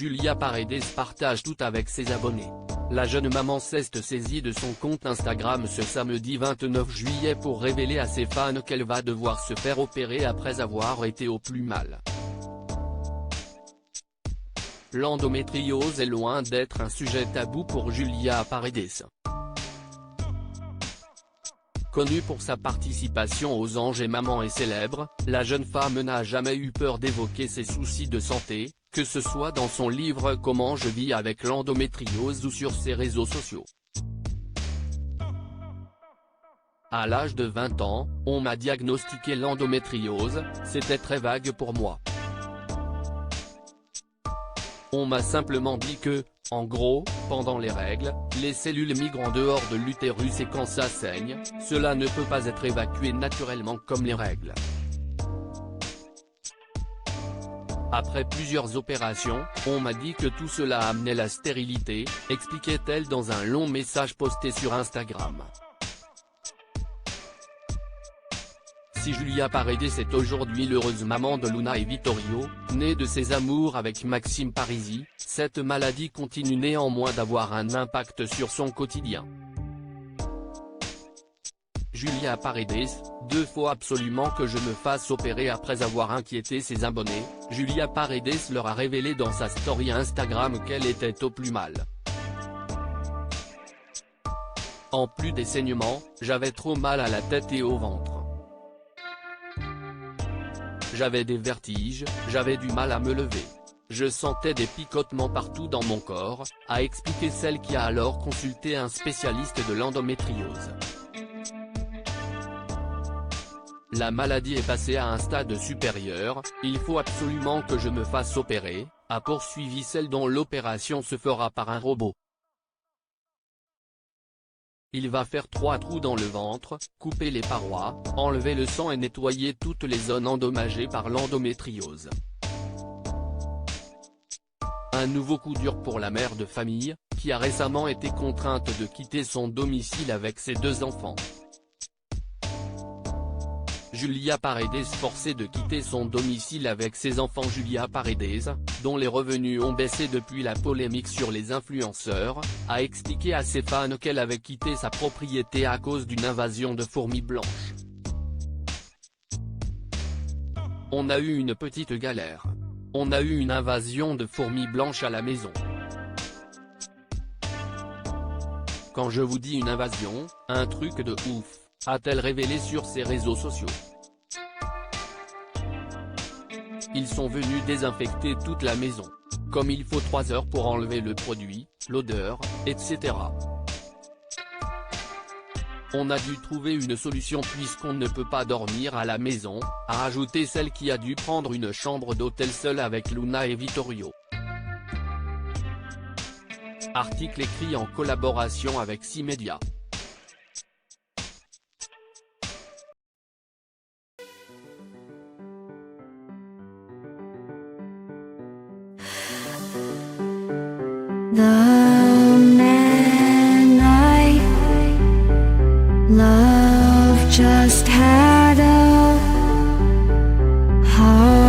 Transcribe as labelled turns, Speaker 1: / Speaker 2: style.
Speaker 1: Julia Paredes partage tout avec ses abonnés. La jeune maman s'est saisie de son compte Instagram ce samedi 29 juillet pour révéler à ses fans qu'elle va devoir se faire opérer après avoir été au plus mal. L'endométriose est loin d'être un sujet tabou pour Julia Paredes. Connue pour sa participation aux Anges et Maman est célèbre, la jeune femme n'a jamais eu peur d'évoquer ses soucis de santé, que ce soit dans son livre Comment je vis avec l'endométriose ou sur ses réseaux sociaux. À l'âge de 20 ans, on m'a diagnostiqué l'endométriose, c'était très vague pour moi. On m'a simplement dit que, en gros, pendant les règles, les cellules migrent en dehors de l'utérus et quand ça saigne, cela ne peut pas être évacué naturellement comme les règles. Après plusieurs opérations, on m'a dit que tout cela amenait la stérilité, expliquait-elle dans un long message posté sur Instagram. Si Julia Paredes est aujourd'hui l'heureuse maman de Luna et Vittorio, née de ses amours avec Maxime Parisi, cette maladie continue néanmoins d'avoir un impact sur son quotidien. Julia Paredes, deux fois absolument que je me fasse opérer après avoir inquiété ses abonnés, Julia Paredes leur a révélé dans sa story Instagram qu'elle était au plus mal. En plus des saignements, j'avais trop mal à la tête et au ventre. J'avais des vertiges, j'avais du mal à me lever. Je sentais des picotements partout dans mon corps, a expliqué celle qui a alors consulté un spécialiste de l'endométriose. La maladie est passée à un stade supérieur, il faut absolument que je me fasse opérer, a poursuivi celle dont l'opération se fera par un robot. Il va faire 3 trous dans le ventre, couper les parois, enlever le sang et nettoyer toutes les zones endommagées par l'endométriose. Un nouveau coup dur pour la mère de famille, qui a récemment été contrainte de quitter son domicile avec ses 2 enfants. Julia Paredes forcée de quitter son domicile avec ses enfants. Julia Paredes, dont les revenus ont baissé depuis la polémique sur les influenceurs, a expliqué à ses fans qu'elle avait quitté sa propriété à cause d'une invasion de fourmis blanches. On a eu une petite galère. On a eu une invasion de fourmis blanches à la maison. Quand je vous dis une invasion, un truc de ouf, a-t-elle révélé sur ses réseaux sociaux. Ils sont venus désinfecter toute la maison. Comme il faut 3 heures pour enlever le produit, l'odeur, etc. On a dû trouver une solution puisqu'on ne peut pas dormir à la maison, a ajouté celle qui a dû prendre une chambre d'hôtel seule avec Luna et Vittorio. Article écrit en collaboration avec 6 médias.
Speaker 2: The man I love just had a heart